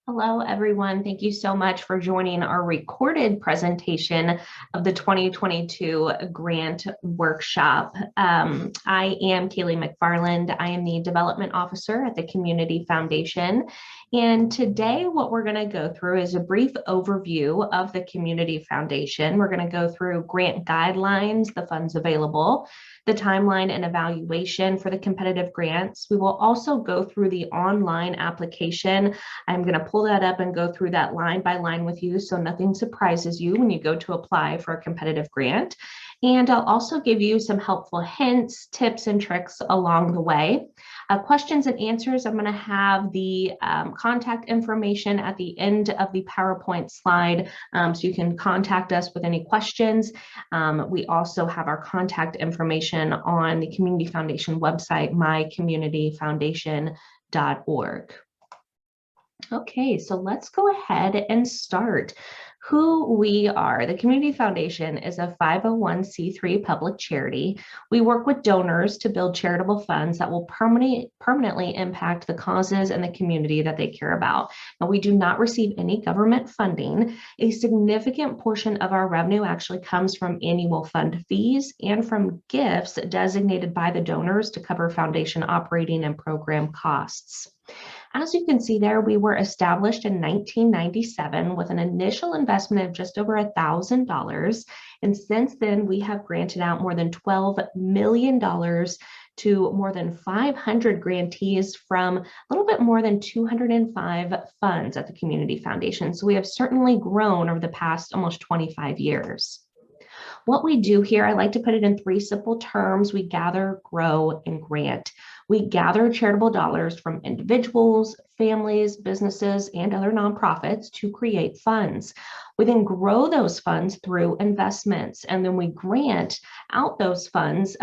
Hello, everyone. Thank you so much for joining our recorded presentation of the 2022 grant workshop. I am Kaylee McFarland. I am the Development Officer at the Community Foundation. And today what we're going to go through is a brief overview of the Community Foundation. We're going to go through grant guidelines, the funds available, the timeline and evaluation for the competitive grants. We will also go through the online application. I'm going to pull that up and go through that line by line with you so nothing surprises you when you go to apply for a competitive grant. And I'll also give you some helpful hints, tips, and tricks along the way. Questions and answers, I'm going to have the contact information at the end of the PowerPoint slide, so you can contact us with any questions. We also have our contact information on the Community Foundation website, mycommunityfoundation.org. Okay, so let's go ahead and start. Who we are. The Community Foundation is a 501c3 public charity. We work with donors to build charitable funds that will permanently impact the causes and the community that they care about. Now, we do not receive any government funding. A significant portion of our revenue actually comes from annual fund fees and from gifts designated by the donors to cover foundation operating and program costs. As you can see there, we were established in 1997 with an initial investment of just over $1,000. And since then, we have granted out more than $12 million to more than 500 grantees from a little bit more than 205 funds at the Community Foundation. So we have certainly grown over the past almost 25 years. What we do here, I like to put it in three simple terms. We gather, grow, and grant. We gather charitable dollars from individuals, families, businesses, and other nonprofits to create funds. We then grow those funds through investments, and then we grant out those funds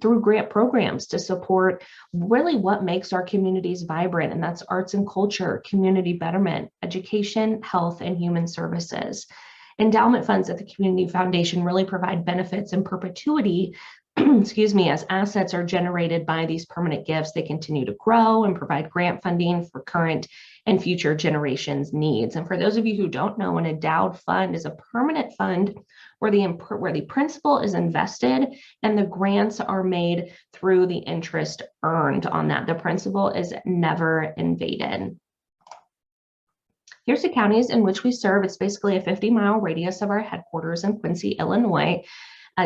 through grant programs to support really what makes our communities vibrant, and that's arts and culture, community betterment, education, health, and human services. Endowment funds at the Community Foundation really provide benefits in perpetuity, excuse me, as assets are generated by these permanent gifts. They continue to grow and provide grant funding for current and future generations' needs. And for those of you who don't know, an endowed fund is a permanent fund where the principal is invested and the grants are made through the interest earned on that. The principal is never invaded. Here's the counties in which we serve. It's basically a 50-mile radius of our headquarters in Quincy, Illinois.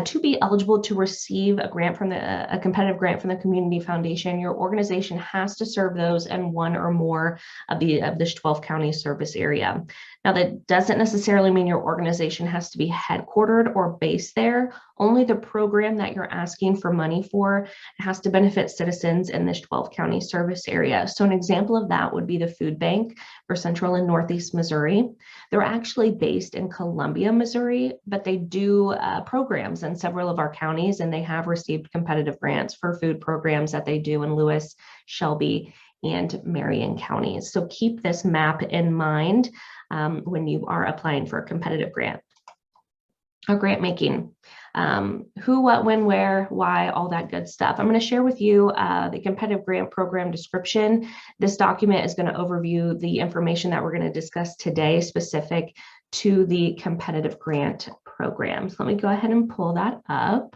To be eligible to receive a grant from a competitive grant from the Community Foundation, your organization has to serve those in one or more of this 12 county service area. Now, that doesn't necessarily mean your organization has to be headquartered or based there. Only the program that you're asking for money for has to benefit citizens in this 12 county service area. So an example of that would be the food bank for Central and Northeast Missouri. They're actually based in Columbia, Missouri, but they do programs in several of our counties, and they have received competitive grants for food programs that they do in Lewis, Shelby, and Marion counties. So keep this map in mind when you are applying for a competitive grant. Or grant making. Who, what, when, where, why, all that good stuff. I'm going to share with you the competitive grant program description. This document is going to overview the information that we're going to discuss today specific to the competitive grant program. So let me go ahead and pull that up.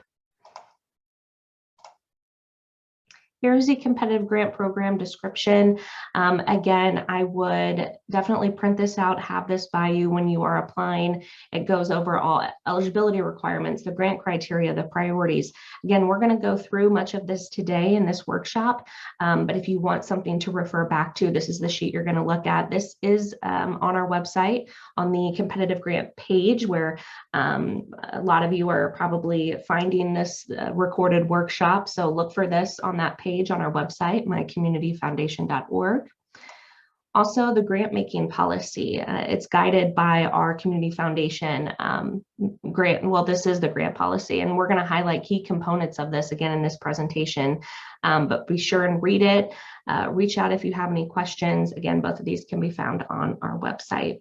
Here's the competitive grant program description. Again, I would definitely print this out, have this by you when you are applying. It goes over all eligibility requirements, the grant criteria, the priorities. Again, we're going to go through much of this today in this workshop, but if you want something to refer back to, this is the sheet you're going to look at. This is on our website on the competitive grant page, where a lot of you are probably finding this recorded workshop. So look for this on that page on our website, mycommunityfoundation.org. Also, the grant making policy. It's guided by our Community Foundation grant. Well, this is the grant policy, and we're going to highlight key components of this again in this presentation. But be sure and read it. Reach out if you have any questions. Again, both of these can be found on our website.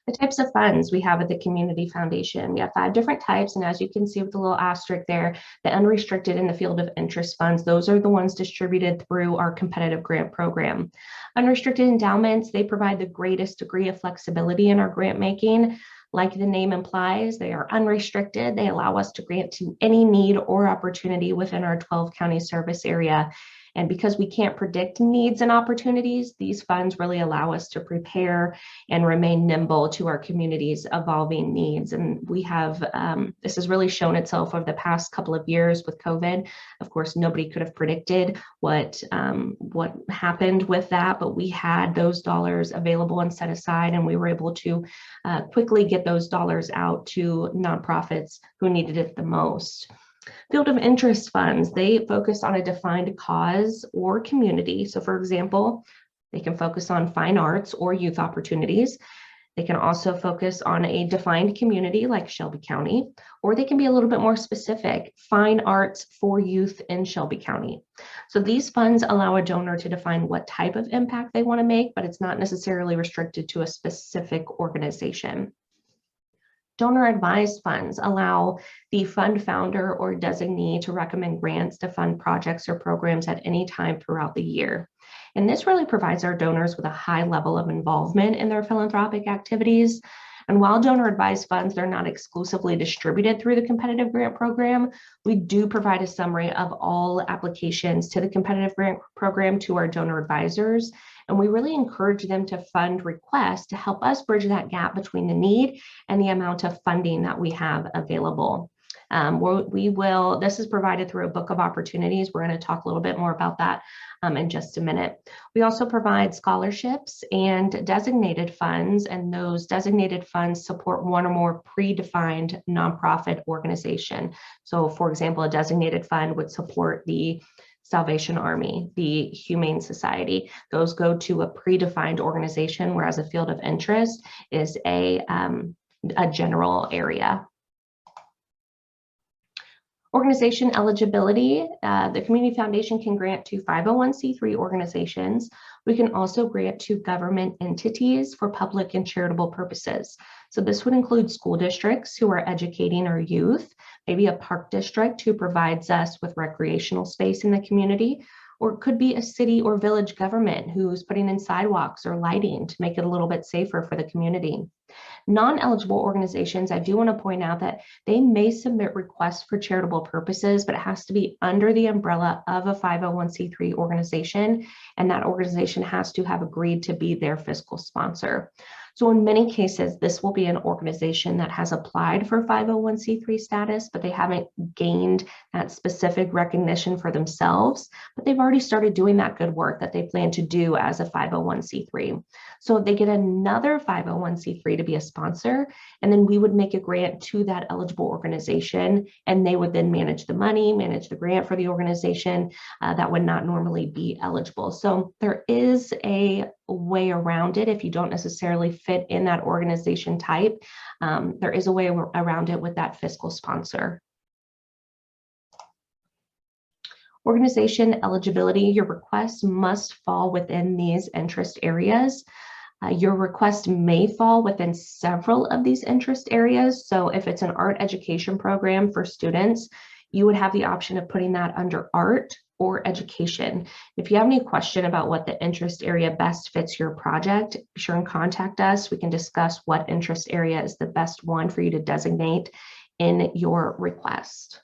The types of funds we have at the Community Foundation, we have 5 different types, and as you can see with the little asterisk there, the unrestricted and the field of interest funds, those are the ones distributed through our competitive grant program. Unrestricted endowments, they provide the greatest degree of flexibility in our grant making. Like the name implies, they are unrestricted. They allow us to grant to any need or opportunity within our 12 county service area. And because we can't predict needs and opportunities, these funds really allow us to prepare and remain nimble to our community's evolving needs. And we have, this has really shown itself over the past couple of years with COVID. Of course, nobody could have predicted what happened with that, but we had those dollars available and set aside, and we were able to quickly get those dollars out to nonprofits who needed it the most. Field of interest funds, they focus on a defined cause or community. So for example, they can focus on fine arts or youth opportunities. They can also focus on a defined community like Shelby County, or they can be a little bit more specific, fine arts for youth in Shelby County. So these funds allow a donor to define what type of impact they want to make, but it's not necessarily restricted to a specific organization. Donor advised funds allow the fund founder or designee to recommend grants to fund projects or programs at any time throughout the year. And this really provides our donors with a high level of involvement in their philanthropic activities. And while donor advised funds, they're not exclusively distributed through the competitive grant program, we do provide a summary of all applications to the competitive grant program to our donor advisors. And we really encourage them to fund requests to help us bridge that gap between the need and the amount of funding that we have available. This is provided through a book of opportunities. We're going to talk a little bit more about that in just a minute. We also provide scholarships and designated funds, and those designated funds support one or more predefined nonprofit organization. So for example, a designated fund would support the Salvation Army, the Humane Society. Those go to a predefined organization, whereas a field of interest is a general area. Organization eligibility, the Community Foundation can grant to 501c3 organizations. We can also grant to government entities for public and charitable purposes. So this would include school districts who are educating our youth, maybe a park district who provides us with recreational space in the community, or it could be a city or village government who's putting in sidewalks or lighting to make it a little bit safer for the community. Non-eligible organizations, I do want to point out that they may submit requests for charitable purposes, but it has to be under the umbrella of a 501c3 organization, and that organization has to have agreed to be their fiscal sponsor. So in many cases, this will be an organization that has applied for 501c3 status, but they haven't gained that specific recognition for themselves, but they've already started doing that good work that they plan to do as a 501c3. So they get another 501c3 to be a sponsor, and then we would make a grant to that eligible organization, and they would then manage the money, manage the grant for the organization that would not normally be eligible. So there is a way around it if you don't necessarily fit in that organization type. There is a way around it with that fiscal sponsor. Organization eligibility, your request must fall within these interest areas. Your request may fall within several of these interest areas. So if it's an art education program for students, you would have the option of putting that under art or education. If you have any question about what the interest area best fits your project, be sure and contact us. We can discuss what interest area is the best one for you to designate in your request.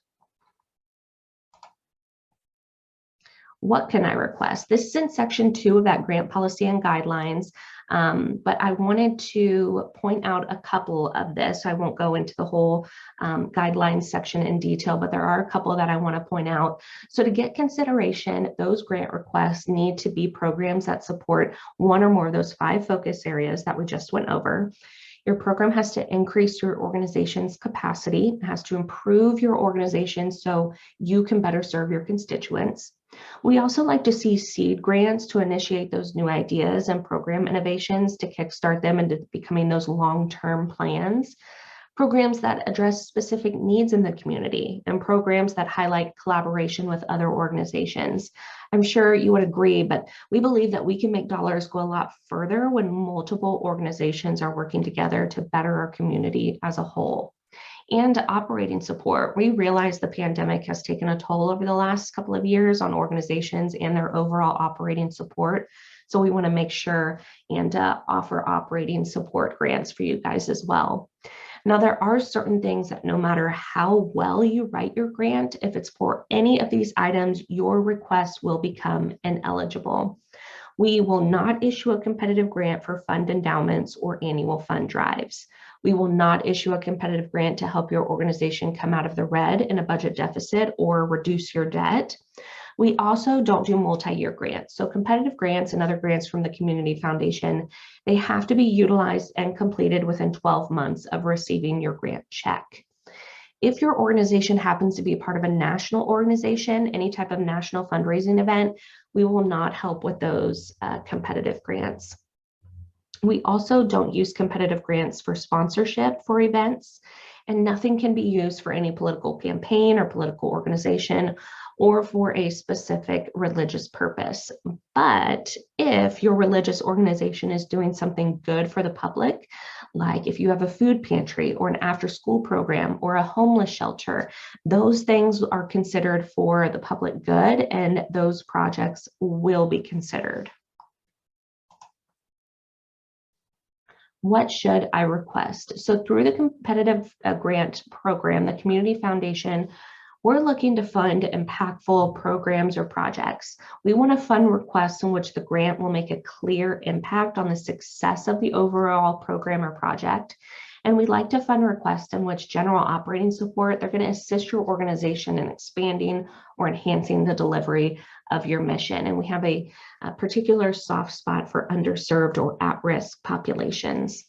What can I request? This is in section 2 of that grant policy and guidelines, but I wanted to point out a couple of this. I won't go into the whole guidelines section in detail, but there are a couple that I want to point out. So to get consideration, those grant requests need to be programs that support one or more of those 5 focus areas that we just went over. Your program has to increase your organization's capacity. It has to improve your organization so you can better serve your constituents. We also like to see seed grants to initiate those new ideas and program innovations to kickstart them into becoming those long-term plans. programs that address specific needs in the community, and programs that highlight collaboration with other organizations. I'm sure you would agree, but we believe that we can make dollars go a lot further when multiple organizations are working together to better our community as a whole. And operating support. We realize the pandemic has taken a toll over the last couple of years on organizations and their overall operating support. So we want to make sure and offer operating support grants for you guys as well. Now, there are certain things that no matter how well you write your grant, if it's for any of these items, your request will become ineligible. We will not issue a competitive grant for fund endowments or annual fund drives. We will not issue a competitive grant to help your organization come out of the red in a budget deficit or reduce your debt. We also don't do multi-year grants. So competitive grants and other grants from the Community Foundation, they have to be utilized and completed within 12 months of receiving your grant check. If your organization happens to be a part of a national organization, any type of national fundraising event, we will not help with those competitive grants. We also don't use competitive grants for sponsorship for events, and nothing can be used for any political campaign or political organization or for a specific religious purpose. But if your religious organization is doing something good for the public, like if you have a food pantry or an after-school program or a homeless shelter, those things are considered for the public good, and those projects will be considered. What should I request? So through the competitive grant program, the Community Foundation, we're looking to fund impactful programs or projects. We want to fund requests in which the grant will make a clear impact on the success of the overall program or project. And we'd like to fund requests in which general operating support, they're going to assist your organization in expanding or enhancing the delivery of your mission. And we have a particular soft spot for underserved or at-risk populations.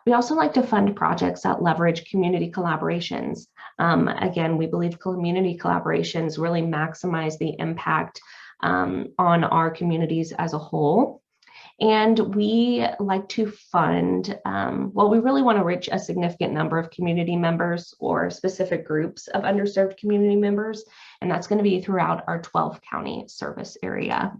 We also like to fund projects that leverage community collaborations. Again, we believe community collaborations really maximize the impact on our communities as a whole. And we like to fund, we really want to reach a significant number of community members or specific groups of underserved community members, and that's going to be throughout our 12 county service area.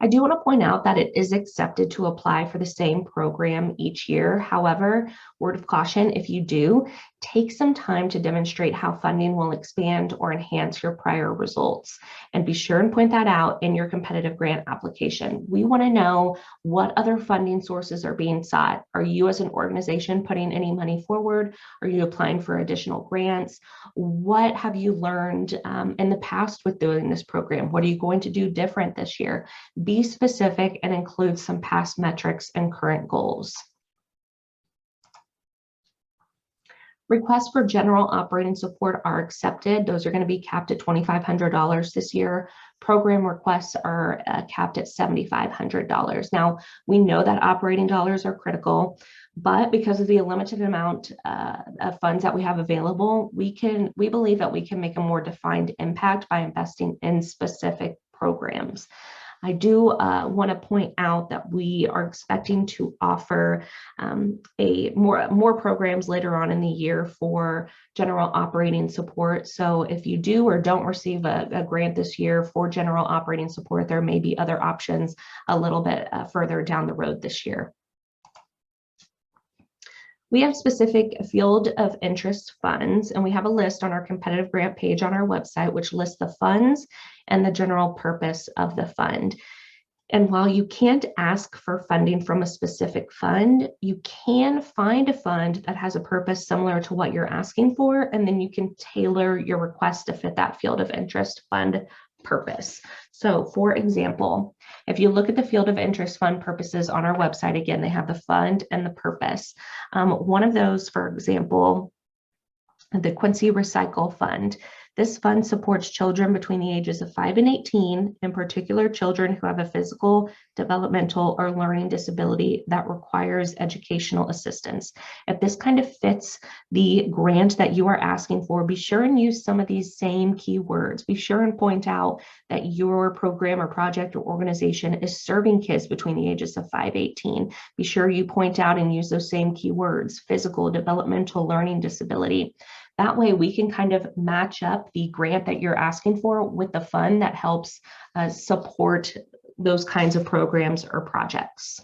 I do want to point out that it is accepted to apply for the same program each year. However, word of caution, if you do, take some time to demonstrate how funding will expand or enhance your prior results. And be sure and point that out in your competitive grant application. We want to know what other funding sources are being sought. Are you as an organization putting any money forward? Are you applying for additional grants? What have you learned in the past with doing this program? What are you going to do different this year? Be specific and include some past metrics and current goals. Requests for general operating support are accepted. Those are going to be capped at $2,500 this year. Program requests are capped at $7,500. Now, we know that operating dollars are critical, but because of the limited amount of funds that we have available, we believe that we can make a more defined impact by investing in specific programs. I do want to point out that we are expecting to offer more programs later on in the year for general operating support. So if you do or don't receive a grant this year for general operating support, there may be other options a little bit further down the road this year. We have specific field of interest funds, and we have a list on our competitive grant page on our website, which lists the funds and the general purpose of the fund. And while you can't ask for funding from a specific fund, you can find a fund that has a purpose similar to what you're asking for, and then you can tailor your request to fit that field of interest fund purpose. So for example, if you look at the field of interest fund purposes on our website, again, they have the fund and the purpose. One of those, for example, the Quincy Recycle Fund. This fund supports children between the ages of 5 and 18, in particular children who have a physical, developmental, or learning disability that requires educational assistance. If this kind of fits the grant that you are asking for, be sure and use some of these same keywords. Be sure and point out that your program or project or organization is serving kids between the ages of 5 to 18. Be sure you point out and use those same keywords: physical, developmental, learning disability. That way we can kind of match up the grant that you're asking for with the fund that helps support those kinds of programs or projects.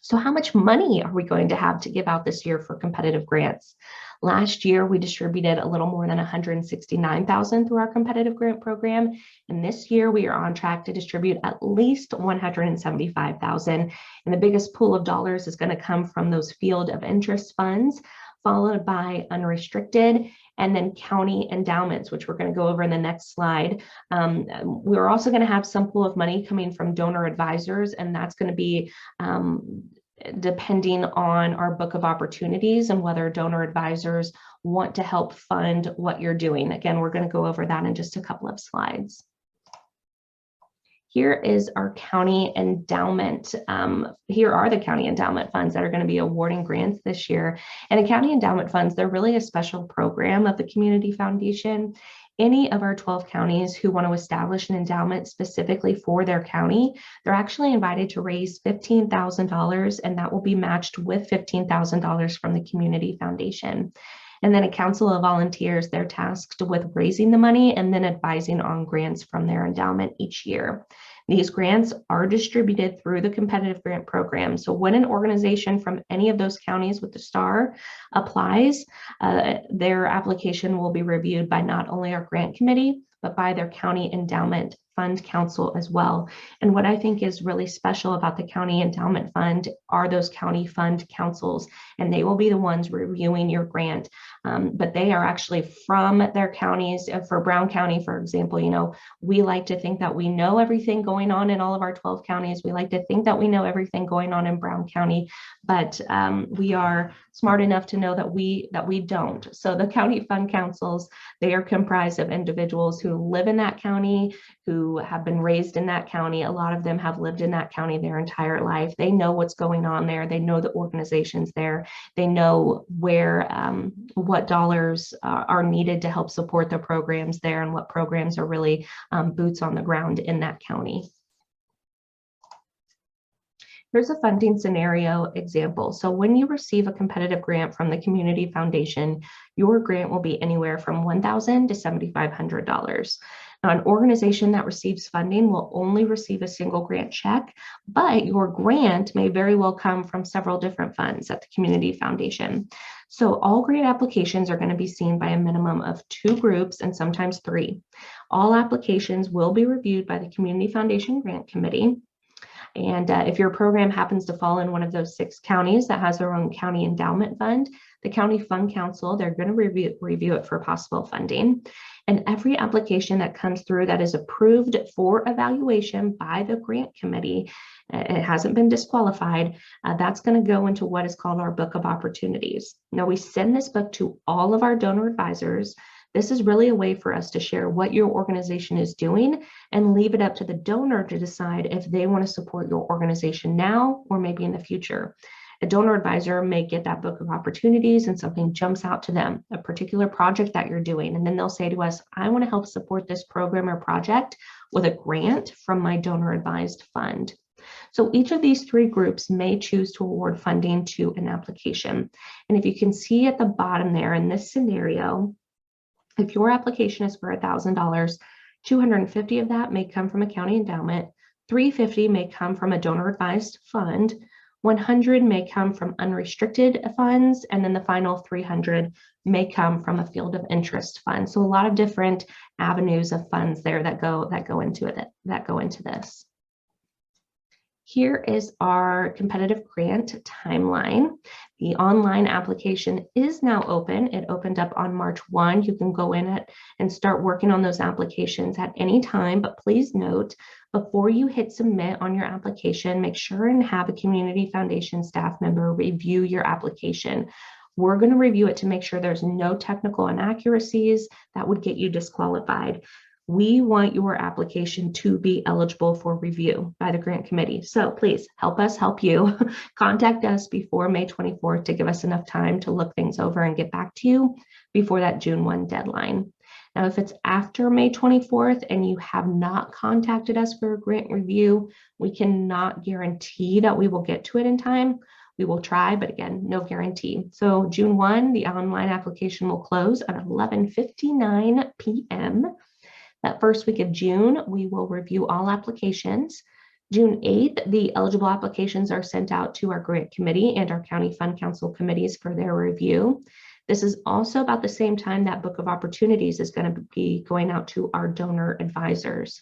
So how much money are we going to have to give out this year for competitive grants? Last year, we distributed a little more than $169,000 through our competitive grant program. And this year, we are on track to distribute at least $175,000. And the biggest pool of dollars is going to come from those field of interest funds, followed by unrestricted, and then county endowments, which we're going to go over in the next slide. We're also going to have some pool of money coming from donor advisors, and that's going to be depending on our book of opportunities and whether donor advisors want to help fund what you're doing. Again, we're going to go over that in just a couple of slides. Here is our county endowment. Here are the county endowment funds that are going to be awarding grants this year. And the county endowment funds, they're really a special program of the Community Foundation. Any of our 12 counties who want to establish an endowment specifically for their county, they're actually invited to raise $15,000, and that will be matched with $15,000 from the Community Foundation. And then a council of volunteers, they're tasked with raising the money and then advising on grants from their endowment each year. These grants are distributed through the competitive grant program. So when an organization from any of those counties with the star applies, their application will be reviewed by not only our grant committee, but by their county endowment fund council as well. And what I think is really special about the county endowment fund are those county fund councils, and they will be the ones reviewing your grant. But they are actually from their counties. For Brown County, for example, you know, we like to think that we know everything going on in all of our 12 counties. We like to think that we know everything going on in Brown County, but we are smart enough to know that we don't. So the county fund councils, they are comprised of individuals who live in that county, who have been raised in that county. A lot of them have lived in that county their entire life. They know what's going on there. They know the organizations there. They know where, what dollars are needed to help support the programs there, and what programs are really boots on the ground in that county. Here's a funding scenario example. So when you receive a competitive grant from the Community Foundation, your grant will be anywhere from $1,000 to $7,500. Now, an organization that receives funding will only receive a single grant check, but your grant may very well come from several different funds at the Community Foundation. So all grant applications are going to be seen by a minimum of 2 groups and sometimes 3. All applications will be reviewed by the Community Foundation Grant Committee. And if your program happens to fall in one of those 6 counties that has their own county endowment fund, the county fund council, they're going to review it for possible funding. And every application that comes through that is approved for evaluation by the grant committee, it hasn't been disqualified, that's going to go into what is called our book of opportunities. Now, we send this book to all of our donor advisors. This is really a way for us to share what your organization is doing and leave it up to the donor to decide if they want to support your organization now or maybe in the future. A donor advisor may get that book of opportunities and something jumps out to them, a particular project that you're doing, and then they'll say to us, I want to help support this program or project with a grant from my donor advised fund. So each of these 3 groups may choose to award funding to an application. And if you can see at the bottom there in this scenario, if your application is for $1,000, $250 of that may come from a county endowment, $350 may come from a donor advised fund, $100 may come from unrestricted funds, and then the final $300 may come from a field of interest fund. So a lot of different avenues of funds there that go into this. Here is our competitive grant timeline. The online application is now open. It opened up on March 1. You can go in and start working on those applications at any time, but please note, before you hit submit on your application, make sure and have a Community Foundation staff member review your application. We're going to review it to make sure there's no technical inaccuracies that would get you disqualified. We want your application to be eligible for review by the grant committee. So please help us help you. Contact us before May 24th to give us enough time to look things over and get back to you before that June 1 deadline. Now, if it's after May 24th and you have not contacted us for a grant review, we cannot guarantee that we will get to it in time. We will try, but again, no guarantee. So June 1, the online application will close at 11:59 p.m. That first week of June, we will review all applications. June 8th, the eligible applications are sent out to our grant committee and our county fund council committees for their review. This is also about the same time that book of opportunities is going to be going out to our donor advisors.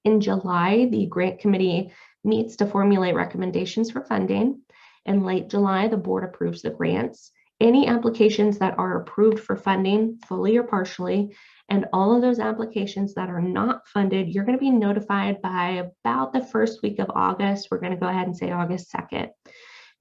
In July, the grant committee meets to formulate recommendations for funding. In late July, the board approves the grants. Any applications that are approved for funding, fully or partially, and all of those applications that are not funded, you're going to be notified by about the first week of August. We're going to go ahead and say August 2nd.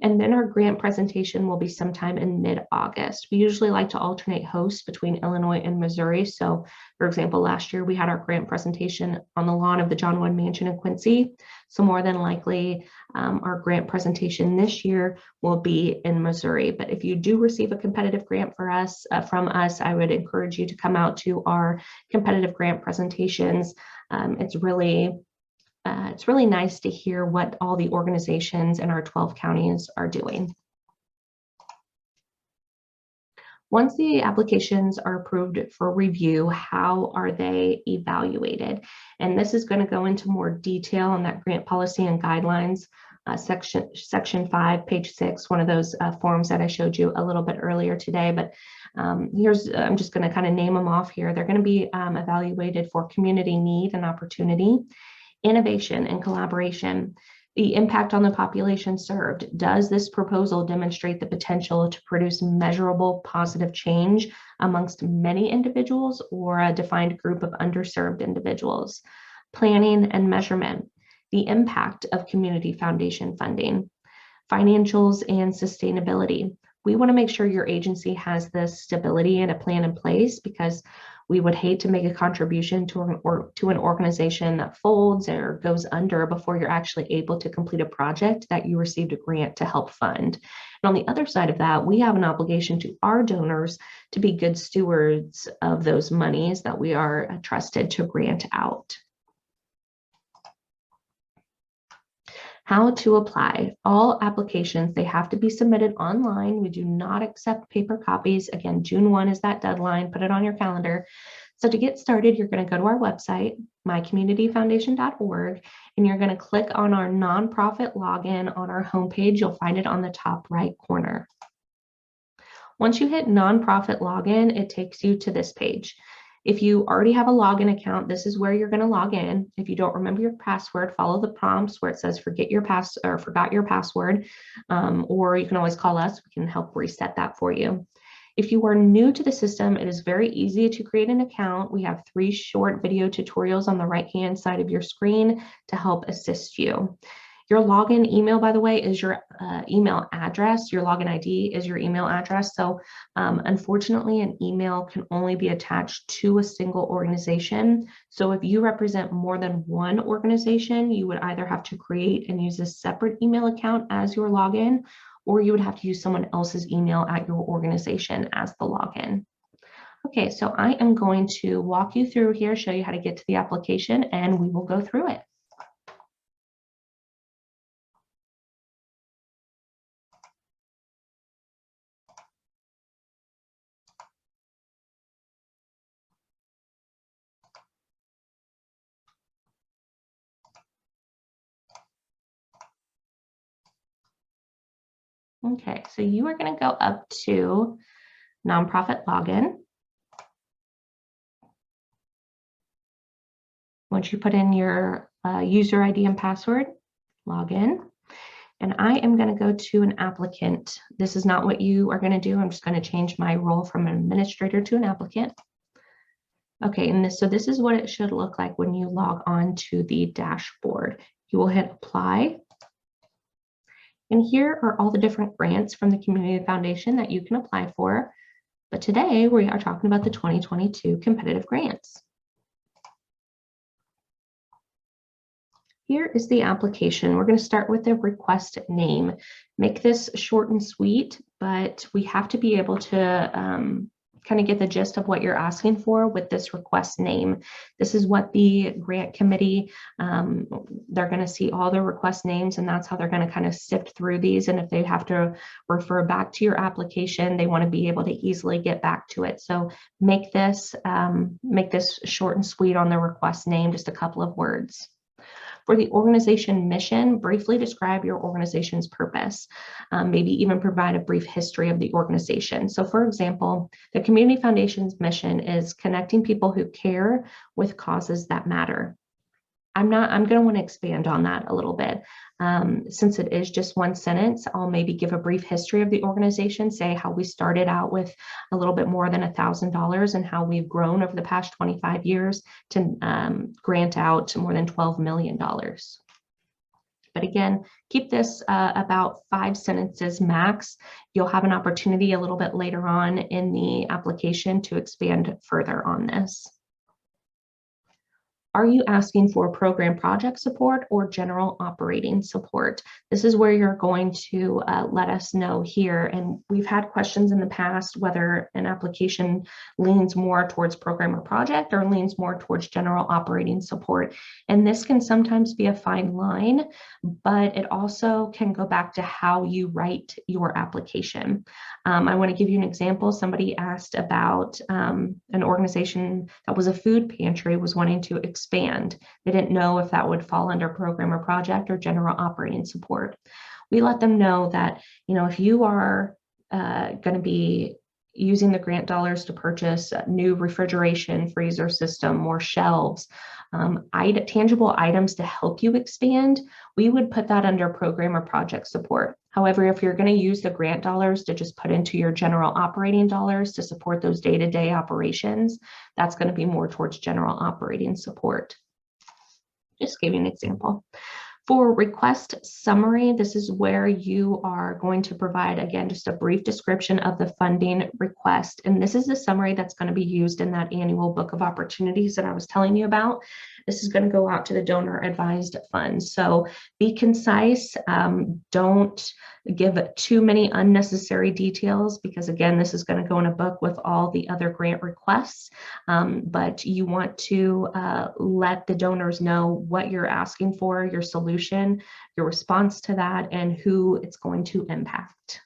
And then our grant presentation will be sometime in mid-August. We usually like to alternate hosts between Illinois and Missouri. So, for example, last year we had our grant presentation on the lawn of the John One Mansion in Quincy. So more than likely, our grant presentation this year will be in Missouri. But if you do receive a competitive grant from us, I would encourage you to come out to our competitive grant presentations. It's really nice to hear what all the organizations in our 12 counties are doing. Once the applications are approved for review, how are they evaluated? And this is going to go into more detail on that grant policy and guidelines, section 5, page 6, one of those forms that I showed you a little bit earlier today. But I'm just going to kind of name them off here. They're going to be evaluated for community need and opportunity, innovation and collaboration, the impact on the population served. Does this proposal demonstrate the potential to produce measurable positive change amongst many individuals or a defined group of underserved individuals? Planning and measurement, the impact of community foundation funding, financials and sustainability. We want to make sure your agency has this stability and a plan in place, because we would hate to make a contribution to an organization that folds or goes under before you're actually able to complete a project that you received a grant to help fund. And on the other side of that, we have an obligation to our donors to be good stewards of those monies that we are trusted to grant out. How to apply. All applications, they have to be submitted online. We do not accept paper copies. Again, June 1 is that deadline. Put it on your calendar. So to get started, you're going to go to our website, mycommunityfoundation.org, and you're going to click on our nonprofit login on our homepage. You'll find it on the top right corner. Once you hit nonprofit login, it takes you to this page. If you already have a login account, this is where you're going to log in. If you don't remember your password, follow the prompts where it says forgot your password, or you can always call us. We can help reset that for you. If you are new to the system, it is very easy to create an account. We have 3 short video tutorials on the right-hand side of your screen to help assist you. Your login email, by the way, is your email address. Your login ID is your email address. So unfortunately, an email can only be attached to a single organization. So if you represent more than one organization, you would either have to create and use a separate email account as your login, or you would have to use someone else's email at your organization as the login. Okay, so I am going to walk you through here, show you how to get to the application, and we will go through it. Okay, so you are going to go up to nonprofit login. Once you put in your user ID and password, log in. And I am going to go to an applicant. This is not what you are going to do. I'm just going to change my role from an administrator to an applicant. Okay, and so this is what it should look like when you log on to the dashboard. You will hit apply. And here are all the different grants from the Community Foundation that you can apply for. But today we are talking about the 2022 competitive grants. Here is the application. We're going to start with the request name. Make this short and sweet, but we have to be able to kind of get the gist of what you're asking for with this request name. This is what the grant committee, they're going to see all the request names, and that's how they're going to kind of sift through these. And if they have to refer back to your application, they want to be able to easily get back to it. So make this short and sweet on the request name, just a couple of words. For the organization mission, briefly describe your organization's purpose, maybe even provide a brief history of the organization. So for example, the Community Foundation's mission is connecting people who care with causes that matter. I'm going to want to expand on that a little bit. Since it is just one sentence, I'll maybe give a brief history of the organization, say how we started out with a little bit more than $1,000 and how we've grown over the past 25 years to grant out more than $12 million. But again, keep this about 5 sentences max. You'll have an opportunity a little bit later on in the application to expand further on this. Are you asking for program project support or general operating support? This is where you're going to let us know here. And we've had questions in the past whether an application leans more towards program or project or leans more towards general operating support. And this can sometimes be a fine line, but it also can go back to how you write your application. I want to give you an example. Somebody asked about an organization that was a food pantry was wanting to expand. They didn't know if that would fall under program or project or general operating support. We let them know that, if you are going to be using the grant dollars to purchase a new refrigeration, freezer system, more shelves, tangible items to help you expand, we would put that under program or project support. However, if you're going to use the grant dollars to just put into your general operating dollars to support those day-to-day operations, that's going to be more towards general operating support. Just give you an example. For request summary, this is where you are going to provide, again, just a brief description of the funding request. And this is the summary that's going to be used in that annual book of opportunities that I was telling you about. This is going to go out to the donor advised funds. So be concise. Don't give too many unnecessary details because, again, this is going to go in a book with all the other grant requests. But you want to let the donors know what you're asking for, your solution, your response to that, and who it's going to impact.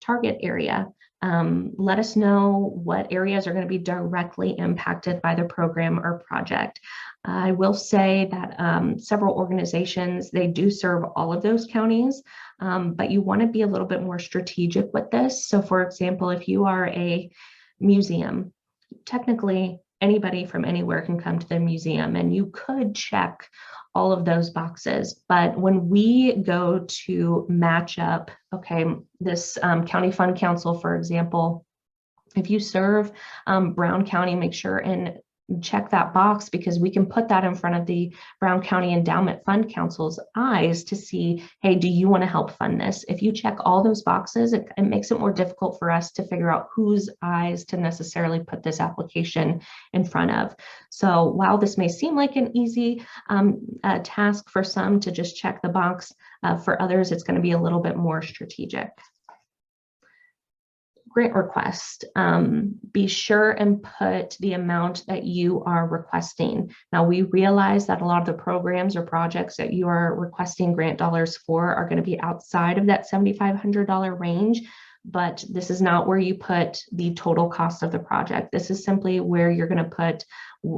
Target area. Let us know what areas are going to be directly impacted by the program or project. I will say that several organizations, they do serve all of those counties, but you want to be a little bit more strategic with this. So for example, if you are a museum, technically anybody from anywhere can come to the museum and you could check all of those boxes. But when we go to match up, okay, this County Fund Council, for example, if you serve Brown County, make sure and check that box because we can put that in front of the Brown County Endowment Fund Council's eyes to see, hey, do you want to help fund this? If you check all those boxes, it makes it more difficult for us to figure out whose eyes to necessarily put this application in front of. So while this may seem like an easy task for some to just check the box, for others, it's going to be a little bit more strategic. Grant request, be sure and put the amount that you are requesting. Now, we realize that a lot of the programs or projects that you are requesting grant dollars for are going to be outside of that $7,500 range, but this is not where you put the total cost of the project. This is simply where you're going to put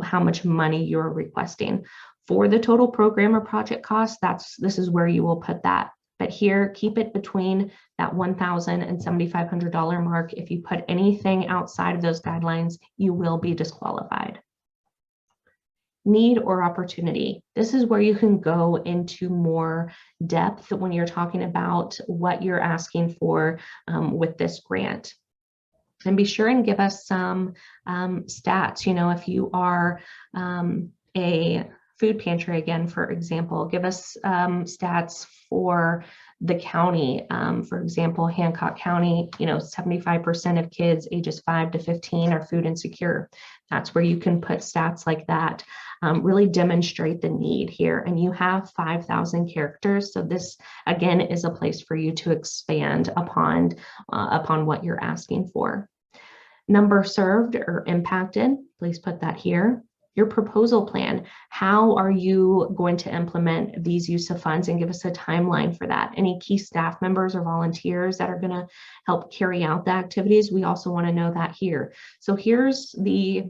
how much money you're requesting. For the total program or project cost, this is where you will put that. But here, keep it between that $1,000 and $7,500 mark. If you put anything outside of those guidelines, you will be disqualified. Need or opportunity. This is where you can go into more depth when you're talking about what you're asking for with this grant. And be sure and give us some stats. If you are a Food pantry, again, for example, give us stats for the county. For example, Hancock County, 75% of kids ages 5 to 15 are food insecure. That's where you can put stats like that, really demonstrate the need here. And you have 5,000 characters. So this, again, is a place for you to expand upon what you're asking for. Number served or impacted, please put that here. Your proposal plan, how are you going to implement these use of funds, and give us a timeline for that. Any key staff members or volunteers that are going to help carry out the activities, we also want to know that here. So here's the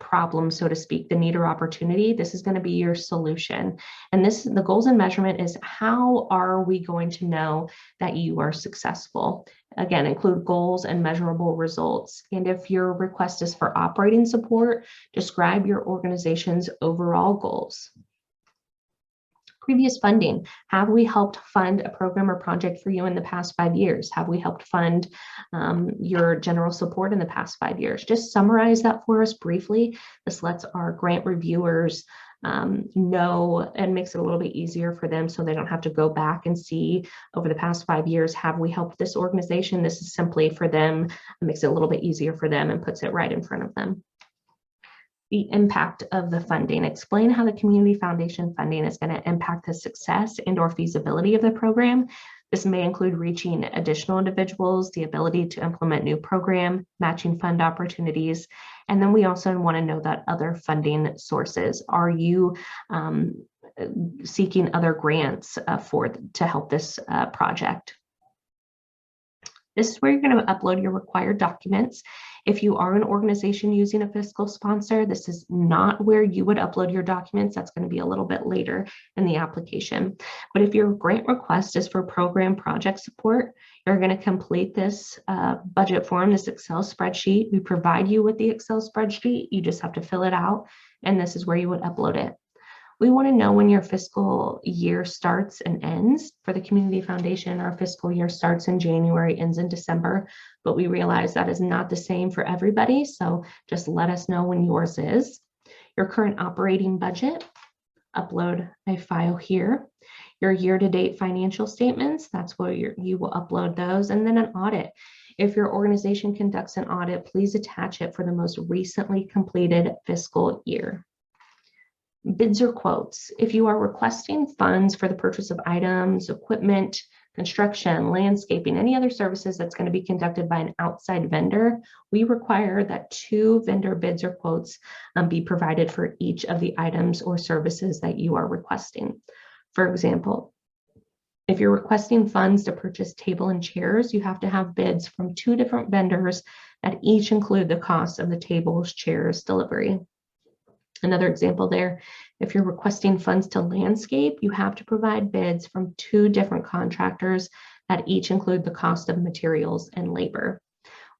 problem, so to speak, the need or opportunity. This is going to be your solution. And the goals and measurement is, how are we going to know that you are successful? Again, include goals and measurable results. And if your request is for operating support, describe your organization's overall goals. Previous funding. Have we helped fund a program or project for you in the past 5 years? Have we helped fund your general support in the past 5 years? Just summarize that for us briefly. This lets our grant reviewers know, and makes it a little bit easier for them, so they don't have to go back and see over the past 5 years, have we helped this organization? This is simply for them. It makes it a little bit easier for them and puts it right in front of them. The impact of the funding. Explain how the community foundation funding is going to impact the success and or feasibility of the program. This may include reaching additional individuals, the ability to implement new program, matching fund opportunities. And then we also want to know that other funding sources. Are you seeking other grants to help this project? This is where you're going to upload your required documents. If you are an organization using a fiscal sponsor, this is not where you would upload your documents. That's going to be a little bit later in the application. But if your grant request is for program project support, you're going to complete this budget form, this Excel spreadsheet. We provide you with the Excel spreadsheet. You just have to fill it out, and this is where you would upload it. We want to know when your fiscal year starts and ends. For the Community Foundation, our fiscal year starts in January, ends in December, but we realize that is not the same for everybody. So just let us know when yours is. Your current operating budget, upload a file here. Your year-to-date financial statements, that's where you will upload those. And then an audit. If your organization conducts an audit, please attach it for the most recently completed fiscal year. Bids or quotes. If you are requesting funds for the purchase of items, equipment, construction, landscaping, any other services that's going to be conducted by an outside vendor, we require that 2 vendor bids or quotes be provided for each of the items or services that you are requesting. For example, if you're requesting funds to purchase table and chairs, you have to have bids from 2 different vendors that each include the cost of the tables, chairs, delivery. Another example there, if you're requesting funds to landscape, you have to provide bids from 2 different contractors that each include the cost of materials and labor.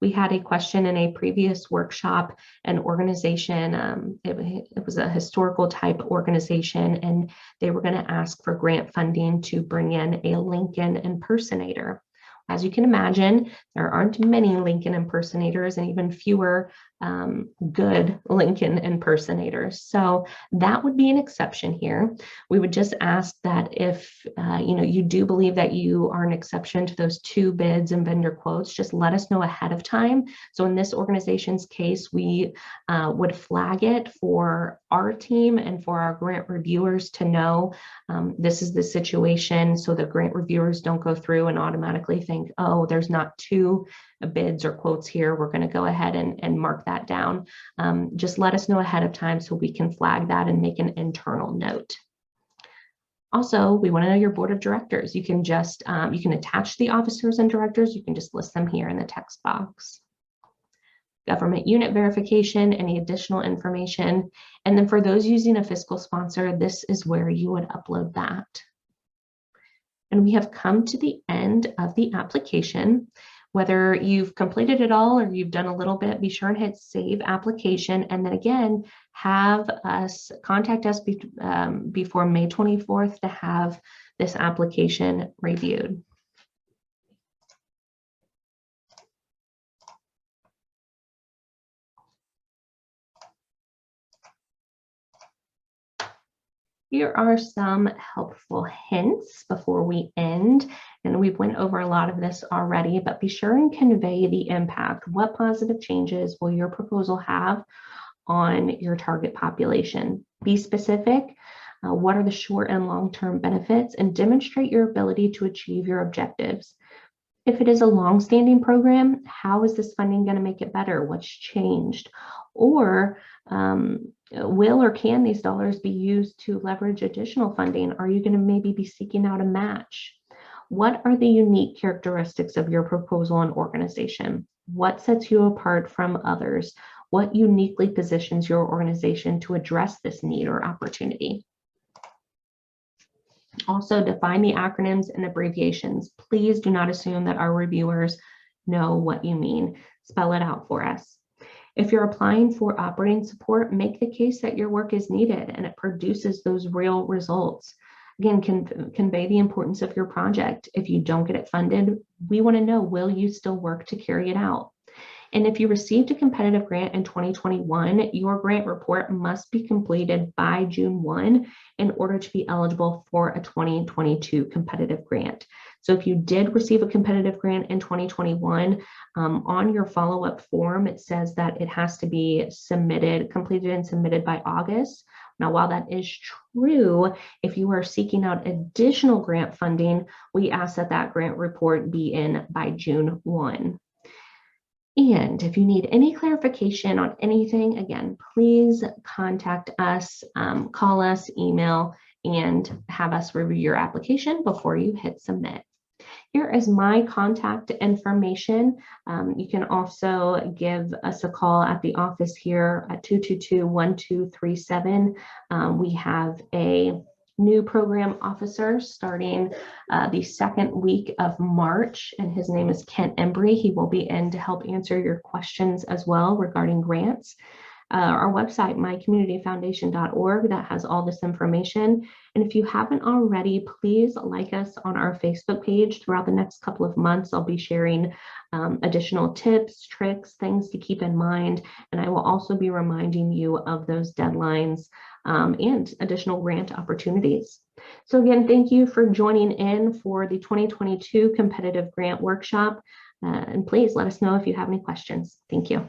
We had a question in a previous workshop, an organization, it was a historical type organization, and they were going to ask for grant funding to bring in a Lincoln impersonator. As you can imagine, there aren't many Lincoln impersonators, and even fewer good Lincoln impersonators. So that would be an exception here. We would just ask that if you do believe that you are an exception to those 2 bids and vendor quotes, just let us know ahead of time. So in this organization's case, we would flag it for our team and for our grant reviewers to know this is the situation, so the grant reviewers don't go through and automatically think, oh, there's not 2 bids or quotes here. We're going to go ahead and mark that down. Just let us know ahead of time so we can flag that and make an internal note. Also, we want to know your board of directors. You can just, you can attach the officers and directors. You can just list them here in the text box. Government unit verification, any additional information. And then for those using a fiscal sponsor, this is where you would upload that. And we have come to the end of the application. Whether you've completed it all or you've done a little bit, be sure and hit save application. And then again, have us contact us before May 24th to have this application reviewed. Here are some helpful hints before we end. And we've went over a lot of this already, but be sure and convey the impact. What positive changes will your proposal have on your target population? Be specific. What are the short and long-term benefits, and demonstrate your ability to achieve your objectives. If it is a long-standing program, how is this funding going to make it better? What's changed? Or will or can these dollars be used to leverage additional funding? Are you going to maybe be seeking out a match? What are the unique characteristics of your proposal and organization? What sets you apart from others? What uniquely positions your organization to address this need or opportunity? Also, define the acronyms and abbreviations. Please do not assume that our reviewers know what you mean. Spell it out for us. If you're applying for operating support, make the case that your work is needed and it produces those real results. Again, convey the importance of your project. If you don't get it funded, we want to know, will you still work to carry it out? And if you received a competitive grant in 2021, your grant report must be completed by June 1 in order to be eligible for a 2022 competitive grant. So if you did receive a competitive grant in 2021, on your follow-up form, it says that it has to be completed and submitted by August. Now, while that is true, if you are seeking out additional grant funding, we ask that that grant report be in by June 1. And if you need any clarification on anything, again, please contact us, call us, email, and have us review your application before you hit submit. Here is my contact information. You can also give us a call at the office here at 222-1237. We have a new program officer starting the second week of March, and his name is Kent Embry. He will be in to help answer your questions as well regarding grants. Our website, mycommunityfoundation.org, that has all this information. And if you haven't already, please like us on our Facebook page. Throughout the next couple of months, I'll be sharing additional tips, tricks, things to keep in mind. And I will also be reminding you of those deadlines and additional grant opportunities. So again, thank you for joining in for the 2022 Competitive Grant Workshop. And please let us know if you have any questions. Thank you.